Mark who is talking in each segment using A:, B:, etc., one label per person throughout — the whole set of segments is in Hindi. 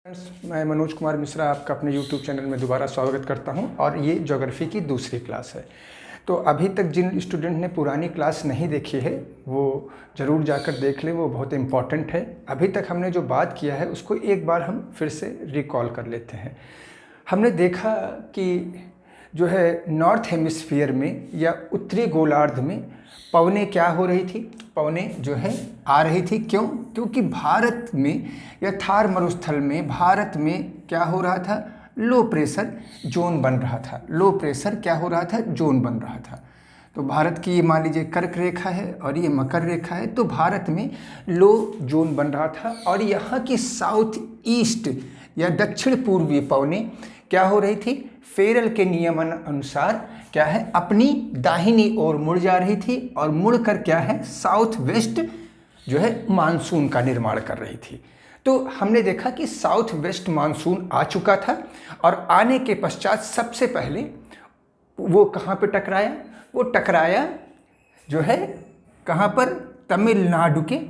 A: फ्रेंड्स, मैं मनोज कुमार मिश्रा आपका अपने YouTube चैनल में दोबारा स्वागत करता हूं और ये ज्योग्राफी की दूसरी क्लास है। तो अभी तक जिन स्टूडेंट ने पुरानी क्लास नहीं देखी है वो ज़रूर जाकर देख लें, वो बहुत इम्पॉर्टेंट है। अभी तक हमने जो बात किया है उसको एक बार हम फिर से रिकॉल कर लेते हैं। हमने देखा कि जो है नॉर्थ हेमिस्फीयर में या उत्तरी गोलार्ध में पवनें क्या हो रही थी, पवनें जो है आ रही थी। क्यों? क्योंकि भारत में या थार मरुस्थल में भारत में क्या हो रहा था, लो प्रेशर जोन बन रहा था। लो प्रेशर क्या हो रहा था, जोन बन रहा था। तो भारत की ये मान लीजिए कर्क रेखा है और ये मकर रेखा है, तो भारत में लो जोन बन रहा था और यहाँ की साउथ ईस्ट या दक्षिण पूर्वी पवनें क्या हो रही थी, फेरल के नियमन अनुसार क्या है, अपनी दाहिनी ओर मुड़ जा रही थी और मुड़कर क्या है, साउथ वेस्ट जो है मानसून का निर्माण कर रही थी। तो हमने देखा कि साउथ वेस्ट मानसून आ चुका था और आने के पश्चात सबसे पहले वो कहाँ पे टकराया, वो टकराया जो है कहाँ पर, तमिलनाडु के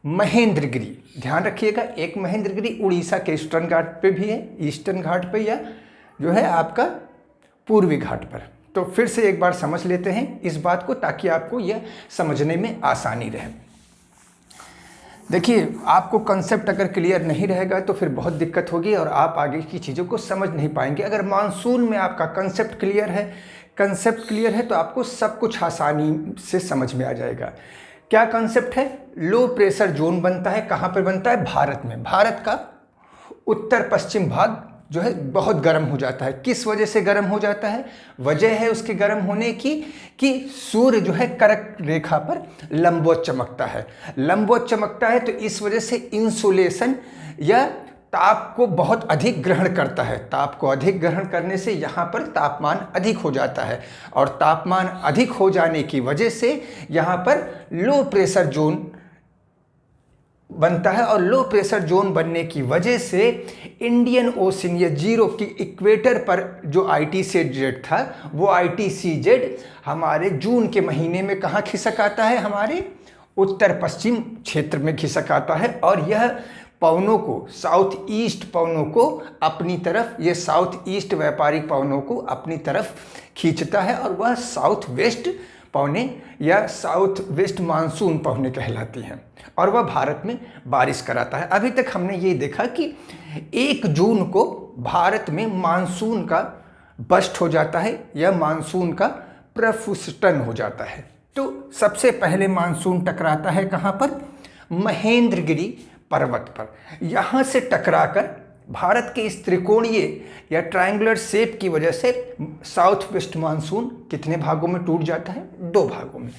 A: महेंद्रगिरी। ध्यान रखिएगा, एक महेंद्रगिरी उड़ीसा के ईस्टर्न घाट पे भी है, ईस्टर्न घाट पे या जो है आपका पूर्वी घाट पर। तो फिर से एक बार समझ लेते हैं इस बात को ताकि आपको यह समझने में आसानी रहे। देखिए, आपको कंसेप्ट अगर क्लियर नहीं रहेगा तो फिर बहुत दिक्कत होगी और आप आगे की चीज़ों को समझ नहीं पाएंगे। अगर मानसून में आपका कंसेप्ट क्लियर है तो आपको सब कुछ आसानी से समझ में आ जाएगा। क्या कंसेप्ट है? लो प्रेशर जोन बनता है। कहाँ पर बनता है? भारत में। भारत का उत्तर पश्चिम भाग जो है बहुत गर्म हो जाता है। किस वजह से गर्म हो जाता है? वजह है उसके गर्म होने की कि सूर्य जो है कर्क रेखा पर लंबवत चमकता है। लंबवत चमकता है तो इस वजह से इंसुलेशन या ताप को बहुत अधिक ग्रहण करता है। ताप को अधिक ग्रहण करने से यहाँ पर तापमान अधिक हो जाता है और तापमान अधिक हो जाने की वजह से यहाँ पर लो प्रेशर जोन बनता है और लो प्रेशर जोन बनने की वजह से इंडियन ओशन या जीरो की इक्वेटर पर जो ITCZ था वो ITCZ हमारे जून के महीने में कहाँ खिसक आता है, हमारे उत्तर पश्चिम क्षेत्र में खिसक आता है और यह पवनों को, साउथ ईस्ट पवनों को अपनी तरफ, ये साउथ ईस्ट व्यापारिक पवनों को अपनी तरफ खींचता है और वह साउथ वेस्ट पवनें या साउथ वेस्ट मानसून पवनें कहलाती हैं और वह भारत में बारिश कराता है। अभी तक हमने ये देखा कि 1 जून को भारत में मानसून का बस्ट हो जाता है या मानसून का प्रफुस्टन हो जाता है। तो सबसे पहले मानसून टकराता है कहाँ पर? महेंद्रगिरी पर्वत पर। यहाँ से टकराकर भारत के इस त्रिकोणीय या ट्रायंगुलर शेप की वजह से साउथ वेस्ट मानसून कितने भागों में टूट जाता है? 2 भागों में।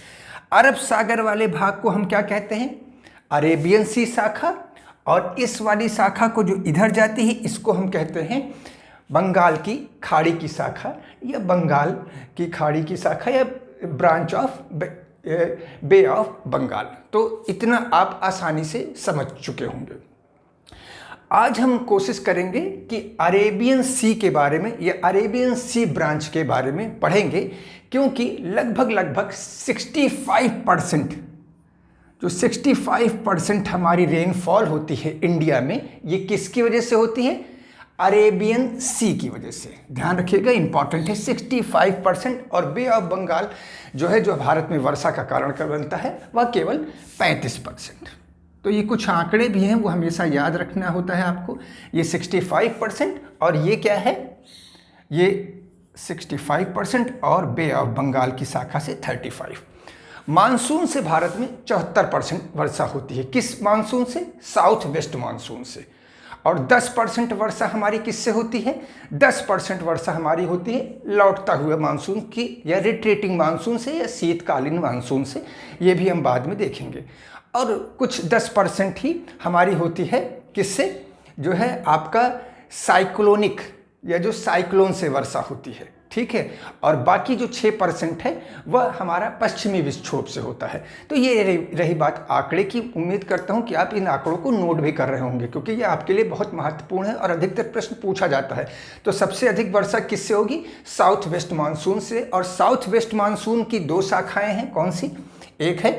A: अरब सागर वाले भाग को हम क्या कहते हैं? अरेबियन सी शाखा, और इस वाली शाखा को जो इधर जाती है इसको हम कहते हैं बंगाल की खाड़ी की शाखा या बंगाल की खाड़ी की शाखा या branch of Bay of Bengal. तो इतना आप आसानी से समझ चुके होंगे। आज हम कोशिश करेंगे कि अरेबियन सी के बारे में या अरेबियन सी ब्रांच के बारे में पढ़ेंगे, क्योंकि लगभग 65% जो 65% हमारी रेनफॉल होती है इंडिया में, ये किसकी वजह से होती है? अरेबियन सी की वजह से। ध्यान रखिएगा, इंपॉर्टेंट है। 65% और बे ऑफ बंगाल जो है, जो भारत में वर्षा का कारण कर बनता है, वह केवल 35%। तो ये कुछ आंकड़े भी हैं, वो हमेशा याद रखना होता है आपको। ये 65% और ये क्या है? ये 65% और बे ऑफ बंगाल की शाखा से 35। मानसून से भारत में 74% वर्षा होती है। किस मानसून से? साउथ वेस्ट मानसून से। और 10% वर्षा हमारी किससे होती है? 10% वर्षा हमारी होती है लौटता हुआ मानसून की या रिट्रीटिंग मानसून से या शीतकालीन मानसून से। ये भी हम बाद में देखेंगे। और कुछ 10% ही हमारी होती है किससे? जो है आपका साइक्लोनिक या जो साइक्लोन से वर्षा होती है, ठीक है। और बाकी जो 6% है वह हमारा पश्चिमी विक्षोभ से होता है। तो ये रही बात आंकड़े की। उम्मीद करता हूँ कि आप इन आंकड़ों को नोट भी कर रहे होंगे, क्योंकि ये आपके लिए बहुत महत्वपूर्ण है और अधिकतर प्रश्न पूछा जाता है। तो सबसे अधिक वर्षा किससे होगी? साउथ वेस्ट मानसून से। और साउथ वेस्ट मानसून की 2 शाखाएँ हैं। कौन सी? एक है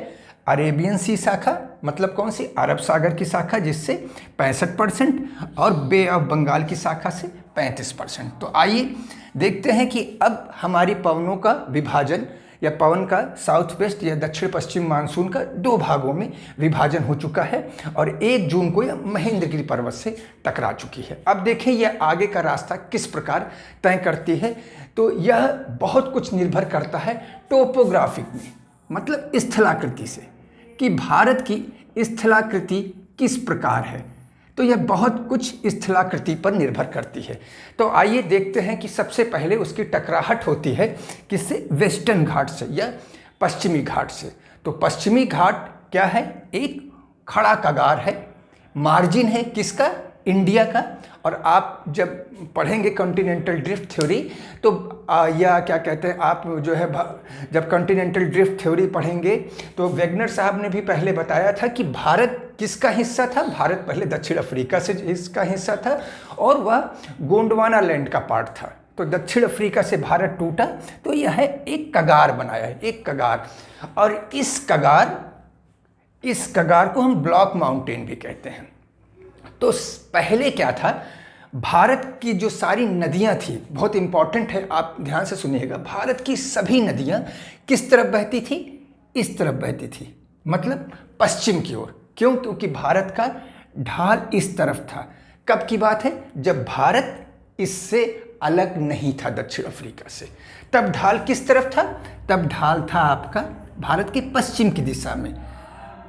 A: अरेबियन सी शाखा मतलब कौन सी, अरब सागर की शाखा जिससे 65% और बे ऑफ बंगाल की शाखा से 35%। तो आइए देखते हैं कि अब हमारी पवनों का विभाजन या पवन का साउथ वेस्ट या दक्षिण पश्चिम मानसून का 2 भागों में विभाजन हो चुका है और 1 जून को यह महेंद्रगिरी पर्वत से टकरा चुकी है। अब देखें यह आगे का रास्ता किस प्रकार तय करती है। तो यह बहुत कुछ निर्भर करता है टोपोग्राफिक में, मतलब स्थलाकृति से, कि भारत की स्थलाकृति किस प्रकार है। तो यह बहुत कुछ स्थलाकृति पर निर्भर करती है। तो आइए देखते हैं कि सबसे पहले उसकी टकराहट होती है किससे, वेस्टर्न घाट से या पश्चिमी घाट से। तो पश्चिमी घाट क्या है, एक खड़ा कगार है, मार्जिन है किसका, इंडिया का। और आप जब पढ़ेंगे कॉन्टिनेंटल ड्रिफ्ट थ्योरी तो या क्या कहते हैं आप जो है, जब कॉन्टिनेंटल ड्रिफ्ट थ्योरी पढ़ेंगे तो वेगनर साहब ने भी पहले बताया था कि भारत किसका हिस्सा था। भारत पहले दक्षिण अफ्रीका से इसका हिस्सा था और वह गोंडवाना लैंड का पार्ट था। तो दक्षिण अफ्रीका से भारत टूटा तो यह एक कगार बनाया है, एक कगार। और इस कगार को हम ब्लॉक माउंटेन भी कहते हैं। तो पहले क्या था, भारत की जो सारी नदियां थी, बहुत इंपॉर्टेंट है, आप ध्यान से सुनिएगा, भारत की सभी नदियां किस तरफ बहती थी, इस तरफ बहती थी, मतलब पश्चिम की ओर। क्यों, क्योंकि भारत का ढाल इस तरफ था। कब की बात है, जब भारत इससे अलग नहीं था दक्षिण अफ्रीका से, तब ढाल किस तरफ था, तब ढाल था आपका भारत के पश्चिम की दिशा में।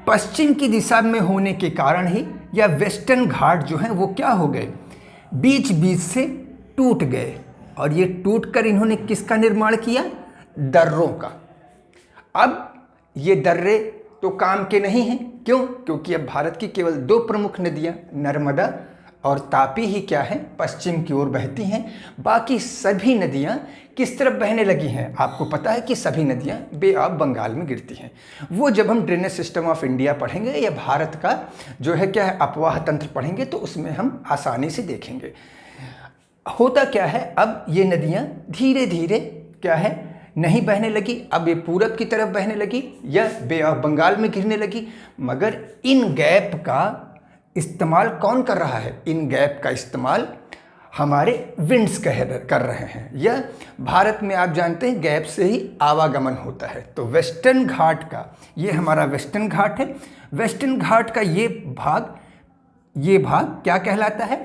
A: पश्चिम की दिशा में होने के कारण ही या वेस्टर्न घाट जो हैं वो क्या हो गए, बीच बीच से टूट गए। और ये टूट कर इन्होंने किसका निर्माण किया, दर्रों का। अब ये दर्रे तो काम के नहीं हैं, क्यों, क्योंकि अब भारत की केवल 2 प्रमुख नदियां नर्मदा और तापी ही क्या है, पश्चिम की ओर बहती हैं। बाकी सभी नदियां किस तरफ बहने लगी हैं, आपको पता है कि सभी नदियां बे ऑफ बंगाल में गिरती हैं। वो जब हम ड्रेनेज सिस्टम ऑफ इंडिया पढ़ेंगे या भारत का जो है क्या है अपवाह तंत्र पढ़ेंगे तो उसमें हम आसानी से देखेंगे। होता क्या है, अब ये नदियां धीरे धीरे क्या है नहीं बहने लगी, अब ये पूरब की तरफ बहने लगी या बे ऑफ बंगाल में गिरने लगी। मगर इन गैप का इस्तेमाल कौन कर रहा है, इन गैप का इस्तेमाल हमारे विंड्स कर रहे हैं। या भारत में आप जानते हैं गैप से ही आवागमन होता है। तो वेस्टर्न घाट का, ये हमारा वेस्टर्न घाट है, वेस्टर्न घाट का ये भाग क्या कहलाता है,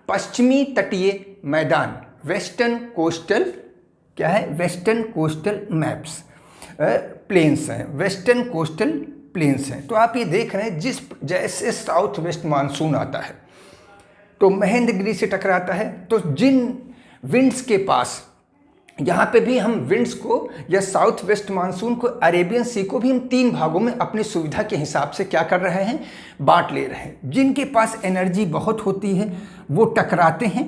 A: पश्चिमी तटीय मैदान, वेस्टर्न कोस्टल क्या है, वेस्टर्न कोस्टल मैप्स प्लेन्स हैं, वेस्टर्न कोस्टल प्लेन्स हैं। तो आप ये देख रहे हैं जैसे साउथ वेस्ट मानसून आता है तो महेंद्रगिरी से टकराता है, तो जिन विंड्स के पास, यहाँ पे भी हम विंड्स को या साउथ वेस्ट मानसून को, अरेबियन सी को भी हम 3 भागों में अपनी सुविधा के हिसाब से क्या कर रहे हैं, बांट ले रहे हैं। जिनके पास एनर्जी बहुत होती है वो टकराते हैं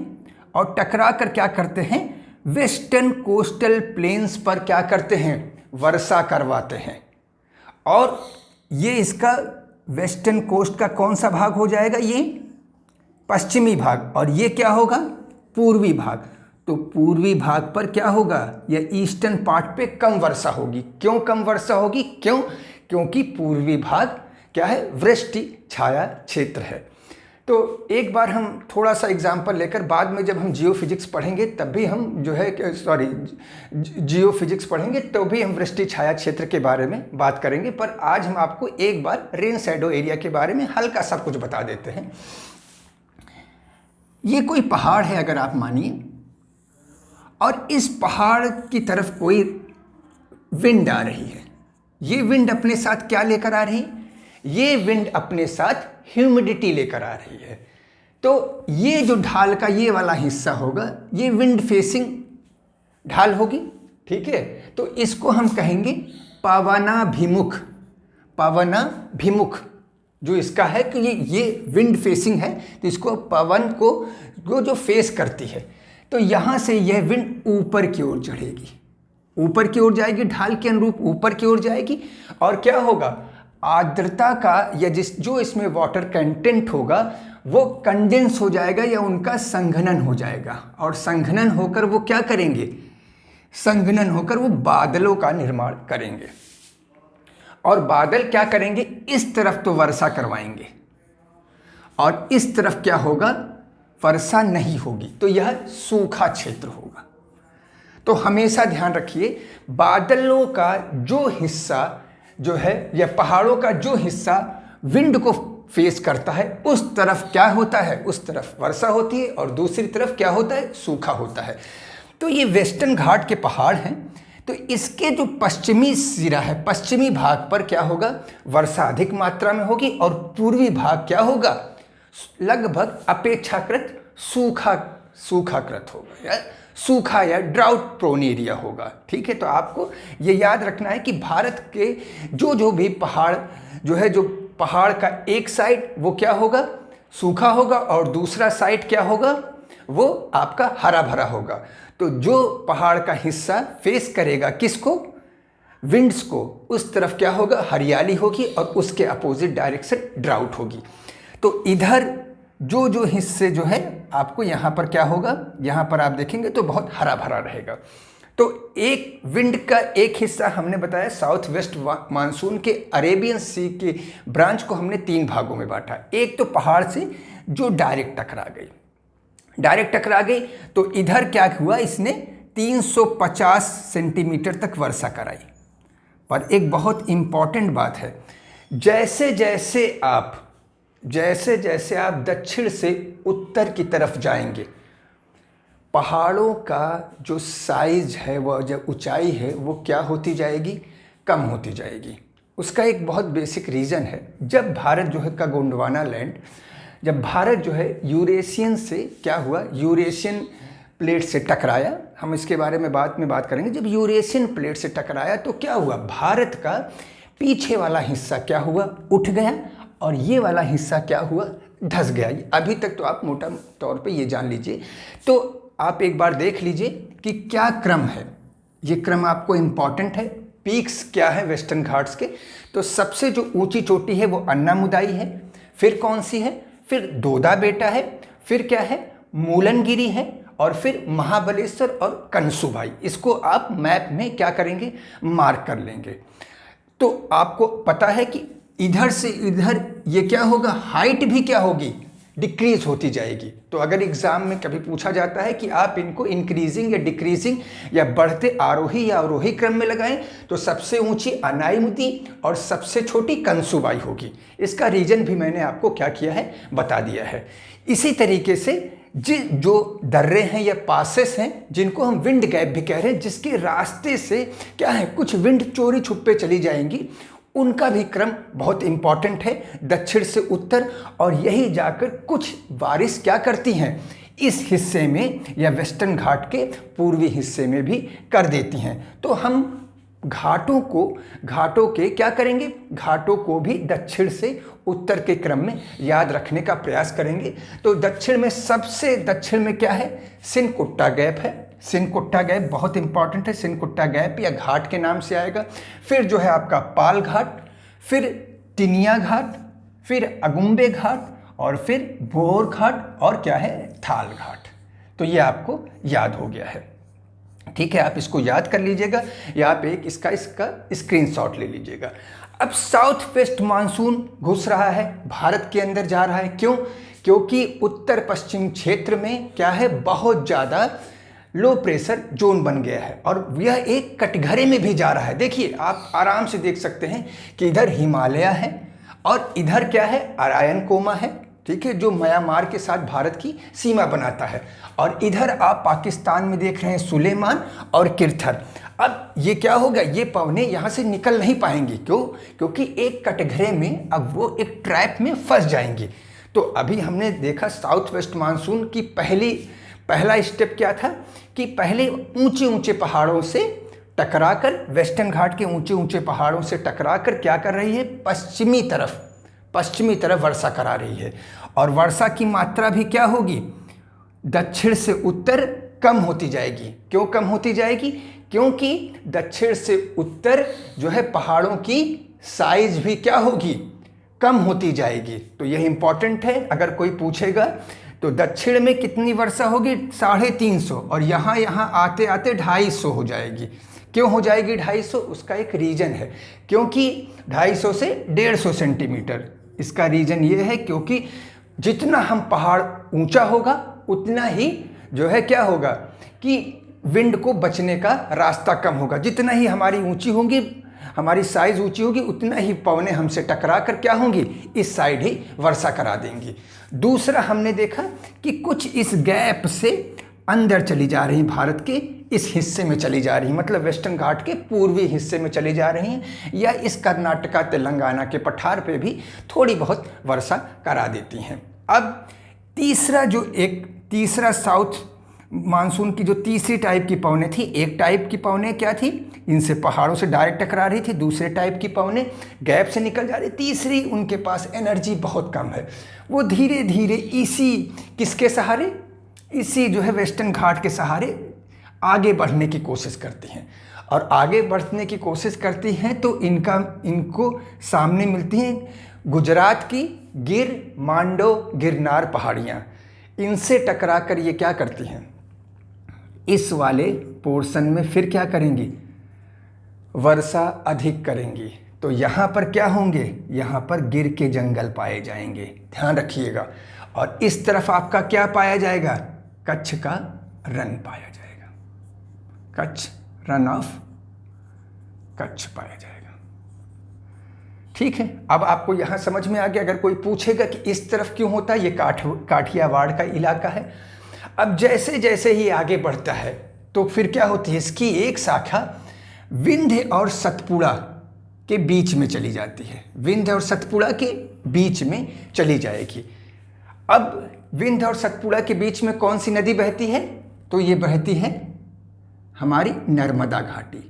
A: और टकरा कर क्या करते हैं, वेस्टर्न कोस्टल प्लेन्स पर क्या करते हैं, वर्षा करवाते हैं। और ये इसका वेस्टर्न कोस्ट का कौन सा भाग हो जाएगा, ये पश्चिमी भाग, और ये क्या होगा, पूर्वी भाग। तो पूर्वी भाग पर क्या होगा, या ईस्टर्न पार्ट पे कम वर्षा होगी। क्यों कम वर्षा होगी, क्योंकि पूर्वी भाग क्या है, वृष्टि छाया क्षेत्र है। तो एक बार हम थोड़ा सा एग्जाम्पल लेकर, बाद में जब हम जियोफिजिक्स पढ़ेंगे तब भी हम जो है जियोफिजिक्स पढ़ेंगे तो भी हम वृष्टि छाया क्षेत्र के बारे में बात करेंगे। पर आज हम आपको एक बार रेन शैडो एरिया के बारे में हल्का सा कुछ बता देते हैं। ये कोई पहाड़ है अगर आप मानिए, और इस पहाड़ की तरफ कोई विंड आ रही है। ये विंड अपने साथ क्या लेकर आ रही है, ये विंड अपने साथ ह्यूमिडिटी लेकर आ रही है। तो ये जो ढाल का ये वाला हिस्सा होगा, ये विंड फेसिंग ढाल होगी, ठीक है। तो इसको हम कहेंगे पवनाभिमुख, पवनाभिमुख जो इसका है कि ये विंड फेसिंग है, तो इसको पवन को जो फेस करती है। तो यहाँ से यह विंड ऊपर की ओर चढ़ेगी, ऊपर की ओर जाएगी, ढाल के अनुरूप ऊपर की ओर जाएगी। और क्या होगा, आर्द्रता का या जो इसमें वाटर कंटेंट होगा वो कंडेंस हो जाएगा या उनका संघनन हो जाएगा। और संघनन होकर वो क्या करेंगे, संघनन होकर वो बादलों का निर्माण करेंगे। और बादल क्या करेंगे, इस तरफ तो वर्षा करवाएंगे और इस तरफ क्या होगा, वर्षा नहीं होगी, तो यह सूखा क्षेत्र होगा। तो हमेशा ध्यान रखिए, बादलों का जो हिस्सा जो है या पहाड़ों का जो हिस्सा विंड को फेस करता है उस तरफ क्या होता है, उस तरफ वर्षा होती है और दूसरी तरफ क्या होता है, सूखा होता है। तो ये वेस्टर्न घाट के पहाड़ हैं, तो इसके जो पश्चिमी सिरा है, पश्चिमी भाग पर क्या होगा, वर्षा अधिक मात्रा में होगी और पूर्वी भाग क्या होगा, लगभग अपेक्षाकृत सूखाकृत होगा या सूखा या ड्राउट प्रोन एरिया होगा। ठीक है, तो आपको ये याद रखना है कि भारत के जो भी पहाड़ जो है, जो पहाड़ का एक साइड वो क्या होगा, सूखा होगा और दूसरा साइड क्या होगा, वो आपका हरा भरा होगा। तो जो पहाड़ का हिस्सा फेस करेगा किसको, विंड्स को, उस तरफ क्या होगा, हरियाली होगी और उसके अपोजिट डायरेक्शन ड्राउट होगी। तो इधर जो हिस्से जो है आपको यहाँ पर क्या होगा, यहाँ पर आप देखेंगे तो बहुत हरा भरा रहेगा। तो एक विंड का एक हिस्सा हमने बताया, साउथ वेस्ट मानसून के अरेबियन सी के ब्रांच को हमने 3 भागों में बांटा। एक तो पहाड़ से जो डायरेक्ट टकरा गई, तो इधर क्या हुआ, इसने 350 सेंटीमीटर तक वर्षा कराई। पर एक बहुत इंपॉर्टेंट बात है, जैसे जैसे आप दक्षिण से उत्तर की तरफ जाएंगे, पहाड़ों का जो साइज है, वह जो ऊंचाई है, वो क्या होती जाएगी, कम होती जाएगी। उसका एक बहुत बेसिक रीज़न है, जब भारत जो है का गोंडवाना लैंड, जब भारत जो है यूरेशियन से क्या हुआ, यूरेशियन प्लेट से टकराया, हम इसके बारे में बाद में बात करेंगे। जब यूरेशियन प्लेट से टकराया तो क्या हुआ, भारत का पीछे वाला हिस्सा क्या हुआ, उठ गया और ये वाला हिस्सा क्या हुआ, धंस गया। अभी तक तो आप मोटा तौर पे ये जान लीजिए। तो आप एक बार देख लीजिए कि क्या क्रम है, ये क्रम आपको इम्पॉर्टेंट है। पीक्स क्या है वेस्टर्न घाट्स के, तो सबसे जो ऊंची चोटी है वो अन्नामुदाई है, फिर कौन सी है, फिर दोदा बेटा है, फिर क्या है, मूलनगिरी है और फिर महाबलेश्वर और कंसुबाई। इसको आप मैप में क्या करेंगे, मार्क कर लेंगे। तो आपको पता है कि इधर से इधर ये क्या होगा, हाइट भी क्या होगी, डिक्रीज होती जाएगी। तो अगर एग्जाम में कभी पूछा जाता है कि आप इनको इंक्रीजिंग या डिक्रीजिंग या बढ़ते आरोही या अवरोही क्रम में लगाएं, तो सबसे ऊंची अनाईमुदी और सबसे छोटी कंसुबाई होगी। इसका रीजन भी मैंने आपको क्या किया है, बता दिया है। इसी तरीके से जो दर्रे हैं या पासेस हैं, जिनको हम विंड गैप भी कह रहे हैं, जिसके रास्ते से क्या है, कुछ विंड चोरी छुपे चली जाएंगी, उनका भी क्रम बहुत इंपॉर्टेंट है, दक्षिण से उत्तर। और यही जाकर कुछ बारिश क्या करती हैं, इस हिस्से में या वेस्टर्न घाट के पूर्वी हिस्से में भी कर देती हैं। तो हम घाटों के क्या करेंगे, घाटों को भी दक्षिण से उत्तर के क्रम में याद रखने का प्रयास करेंगे। तो दक्षिण में सबसे दक्षिण में क्या है, सिनकुट्टा गैप है। सिनकुट्टा गैप बहुत इंपॉर्टेंट है, सिनकुट्टा गैप या घाट के नाम से आएगा। फिर जो है आपका पाल घाट, फिर टिनिया घाट, फिर अगुम्बे घाट और फिर भोर घाट और क्या है, थाल घाट। तो ये आपको याद हो गया है, ठीक है। आप इसको याद कर लीजिएगा या आप एक इसका स्क्रीनशॉट ले लीजिएगा। अब साउथ वेस्ट मानसून घुस रहा है, भारत के अंदर जा रहा है। क्यों? क्योंकि उत्तर पश्चिम क्षेत्र में क्या है, बहुत ज़्यादा लो प्रेशर जोन बन गया है और यह एक कटघरे में भी जा रहा है। देखिए, आप आराम से देख सकते हैं कि इधर हिमालय है और इधर क्या है, अरायन कोमा है, ठीक है, जो म्यांमार के साथ भारत की सीमा बनाता है। और इधर आप पाकिस्तान में देख रहे हैं सुलेमान और किरथर। अब ये क्या होगा, ये पवने यहाँ से निकल नहीं पाएंगी। क्यों? क्योंकि एक कटघरे में अब वो एक ट्रैप में फंस जाएंगी। तो अभी हमने देखा साउथ वेस्ट मानसून की पहला स्टेप क्या था कि पहले ऊंचे ऊंचे पहाड़ों से टकराकर, वेस्टर्न घाट के ऊंचे ऊंचे पहाड़ों से टकराकर क्या कर रही है, पश्चिमी तरफ वर्षा करा रही है। और वर्षा की मात्रा भी क्या होगी, दक्षिण से उत्तर कम होती जाएगी। क्यों कम होती जाएगी? क्योंकि दक्षिण से उत्तर जो है पहाड़ों की साइज भी क्या होगी, कम होती जाएगी। तो यह इंपॉर्टेंट है, अगर कोई पूछेगा तो दक्षिण में कितनी वर्षा होगी, 350, और यहाँ आते आते 250 हो जाएगी। क्यों हो जाएगी 250? उसका एक रीज़न है, क्योंकि 250 से 150 सेंटीमीटर। इसका रीज़न ये है क्योंकि जितना हम पहाड़ ऊंचा होगा उतना ही जो है क्या होगा कि विंड को बचने का रास्ता कम होगा। जितना ही हमारी ऊंची होंगी, हमारी साइज़ ऊंची होगी, उतना ही पवनें हमसे टकरा कर क्या होंगी, इस साइड ही वर्षा करा देंगी। दूसरा हमने देखा कि कुछ इस गैप से अंदर चली जा रही, भारत के इस हिस्से में चली जा रही, मतलब वेस्टर्न घाट के पूर्वी हिस्से में चली जा रही हैं, या इस कर्नाटका तेलंगाना के पठार पे भी थोड़ी बहुत वर्षा करा देती हैं। अब तीसरा साउथ मानसून की जो तीसरी टाइप की पवनें थी, एक टाइप की पवनें क्या थी, इनसे पहाड़ों से डायरेक्ट टकरा रही थी, दूसरे टाइप की पवनें गैप से निकल जा रही, तीसरी उनके पास एनर्जी बहुत कम है, वो धीरे धीरे इसी किसके सहारे, इसी जो है वेस्टर्न घाट के सहारे आगे बढ़ने की कोशिश करती हैं। और आगे बढ़ने की कोशिश करती हैं तो इनको सामने मिलती हैं गुजरात की गिर, मांडो, गिरनार पहाड़ियाँ। इनसे टकरा कर ये क्या करती हैं, इस वाले पोर्शन में फिर क्या करेंगी, वर्षा अधिक करेंगी। तो यहाँ पर क्या होंगे, यहाँ पर गिर के जंगल पाए जाएंगे, ध्यान रखिएगा। और इस तरफ आपका क्या पाया जाएगा, कच्छ का रन पाया जाएगा, कच्छ, रन ऑफ कच्छ पाया जाएगा। ठीक है, अब आपको यहाँ समझ में आ गया। अगर कोई पूछेगा कि इस तरफ क्यों होता है, ये काठियावाड़ का इलाका है। अब जैसे जैसे ही आगे बढ़ता है तो फिर क्या होती है, इसकी एक शाखा विंध्य और सतपुड़ा के बीच में चली जाती है, विंध्य और सतपुड़ा के बीच में चली जाएगी। अब विंध्य और सतपुड़ा के बीच में कौन सी नदी बहती है, तो ये बहती है हमारी नर्मदा घाटी।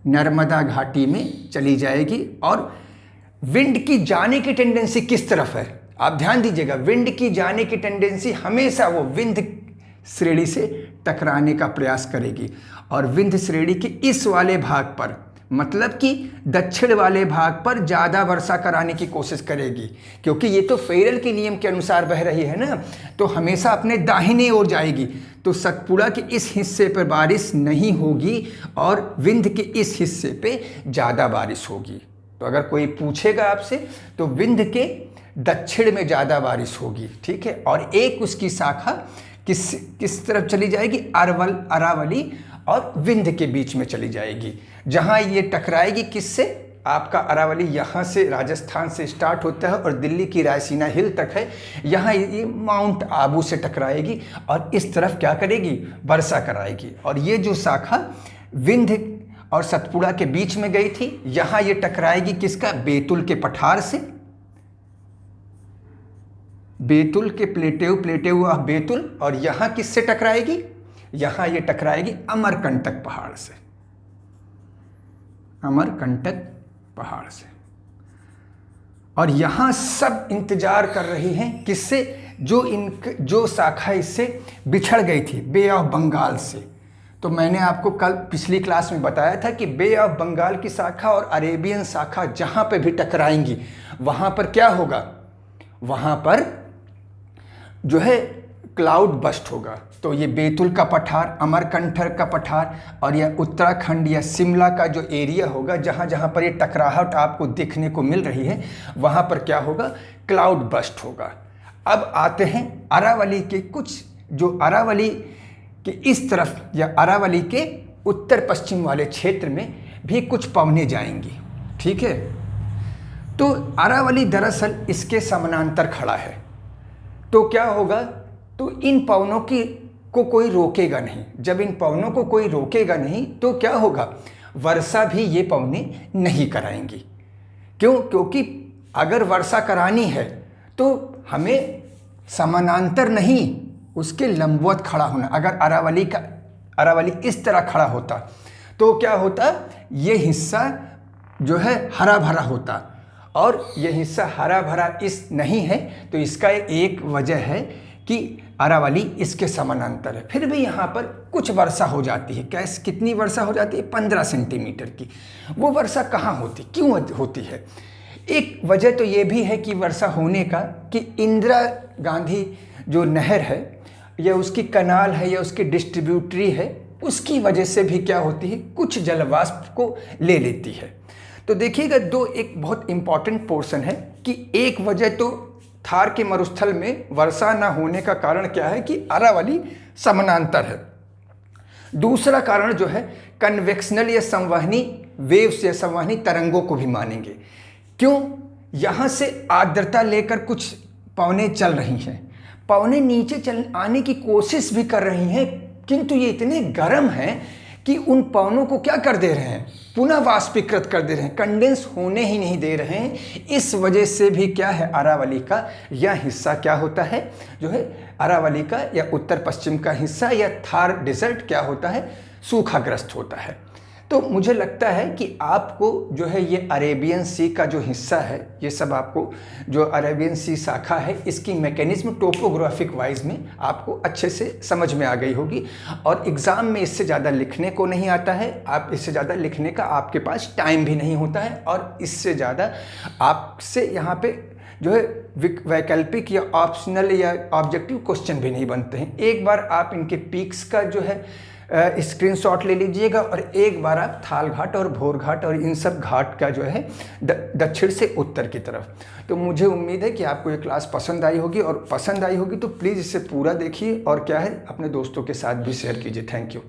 A: नर्मदा घाटी में चली जाएगी। और विंड की जाने की टेंडेंसी किस तरफ है, आप ध्यान दीजिएगा, विंड की जाने की टेंडेंसी हमेशा वो विंध्य श्रेणी से टकराने का प्रयास करेगी। और विंध्य श्रेणी के इस वाले भाग पर, मतलब कि दक्षिण वाले भाग पर ज़्यादा वर्षा कराने की कोशिश करेगी, क्योंकि ये तो फेरल के नियम के अनुसार बह रही है ना, तो हमेशा अपने दाहिने ओर जाएगी। तो सतपुड़ा के इस हिस्से पर बारिश नहीं होगी और विंध्य के इस हिस्से पे ज़्यादा बारिश होगी। तो अगर कोई पूछेगा आपसे तो विंध्य के दक्षिण में ज़्यादा बारिश होगी, ठीक है। और एक उसकी शाखा किस तरफ चली जाएगी, अरावली और विंध्य के बीच में चली जाएगी, जहाँ ये टकराएगी किससे, आपका अरावली यहाँ से राजस्थान से स्टार्ट होता है और दिल्ली की रायसीना हिल तक है, यहाँ ये माउंट आबू से टकराएगी और इस तरफ क्या करेगी, वर्षा कराएगी। और ये जो शाखा विंध्य और सतपुड़ा के बीच में गई थी, यहाँ ये टकराएगी किसका, बेतुल के पठार से, बेतुल के प्लेटेऊ ऑफ बेतुल। और यहाँ किससे टकराएगी, यहाँ ये टकराएगी अमरकंटक पहाड़ से, अमरकंटक पहाड़ से। और यहाँ सब इंतजार कर रही हैं किससे, जो शाखा इससे बिछड़ गई थी, बे ऑफ बंगाल से। तो मैंने आपको कल पिछली क्लास में बताया था कि बे ऑफ बंगाल की शाखा और अरेबियन शाखा जहाँ पे भी टकराएंगी वहाँ पर क्या होगा, वहाँ पर जो है क्लाउड बस्ट होगा। तो ये बेतुल का पठार, अमरकंटक का पठार और यह उत्तराखंड या शिमला का जो एरिया होगा, जहाँ जहाँ पर ये टकराहट आपको देखने को मिल रही है, वहाँ पर क्या होगा, क्लाउड बस्ट होगा। अब आते हैं अरावली के कुछ, जो अरावली के इस तरफ या अरावली के उत्तर पश्चिम वाले क्षेत्र में भी कुछ पवनें जाएंगी, ठीक है। तो अरावली दरअसल इसके समानांतर खड़ा है। तो क्या होगा, तो इन पवनों को कोई रोकेगा नहीं। जब इन पवनों को कोई रोकेगा नहीं तो क्या होगा, वर्षा भी ये पवनें नहीं कराएंगी। क्यों, क्योंकि अगर वर्षा करानी है तो हमें समानांतर नहीं, उसके लंबवत खड़ा होना। अगर अरावली इस तरह खड़ा होता तो क्या होता, ये हिस्सा जो है हरा भरा होता, और ये हिस्सा हरा भरा इस नहीं है। तो इसका एक वजह है कि अरावली इसके समानांतर है। फिर भी यहाँ पर कुछ वर्षा हो जाती है। कैसे, कितनी वर्षा हो जाती है, 15 सेंटीमीटर की। वो वर्षा कहाँ होती, क्यों होती है, एक वजह तो ये भी है कि वर्षा होने का कि इंदिरा गांधी जो नहर है या उसकी कनाल है या उसकी डिस्ट्रीब्यूटरी है, उसकी वजह से भी क्या होती है, कुछ जलवाष्प को ले लेती है। तो देखिएगा दो एक बहुत इंपॉर्टेंट पोर्शन है कि एक वजह तो थार के मरुस्थल में वर्षा न होने का कारण क्या है कि अरावली समानांतर है। दूसरा कारण जो है कन्वेक्शनल या संवहनी वेव्स या संवहनी तरंगों को भी मानेंगे। क्यों? यहाँ से आर्द्रता लेकर कुछ पवनें चल रही हैं, पवनें नीचे चल आने की कोशिश भी कर रही हैं, किंतु ये इतने गर्म हैं कि उन पवनों को क्या कर दे रहे हैं, पुनः वाष्पीकृत कर दे रहे हैं, कंडेंस होने ही नहीं दे रहे हैं। इस वजह से भी क्या है, अरावली का यह हिस्सा क्या होता है, जो है अरावली का या उत्तर पश्चिम का हिस्सा या थार डेजर्ट क्या होता है, सूखाग्रस्त होता है। तो मुझे लगता है कि आपको जो है ये अरेबियन सी का जो हिस्सा है, ये सब आपको जो अरेबियन सी शाखा है इसकी मैकेनिज्म टोपोग्राफिक वाइज में आपको अच्छे से समझ में आ गई होगी। और एग्ज़ाम में इससे ज़्यादा लिखने को नहीं आता है, आप इससे ज़्यादा लिखने का आपके पास टाइम भी नहीं होता है, और इससे ज़्यादा आपसे यहाँ पे जो है वैकल्पिक या ऑप्शनल या ऑब्जेक्टिव क्वेश्चन भी नहीं बनते हैं। एक बार आप इनके पीक्स का जो है स्क्रीनशॉट ले लीजिएगा, और एक बार आप थाल घाट और भोर घाट और इन सब घाट का जो है दक्षिण से उत्तर की तरफ। तो मुझे उम्मीद है कि आपको ये क्लास पसंद आई होगी, और पसंद आई होगी तो प्लीज़ इसे पूरा देखिए और क्या है अपने दोस्तों के साथ भी शेयर कीजिए। Thank you.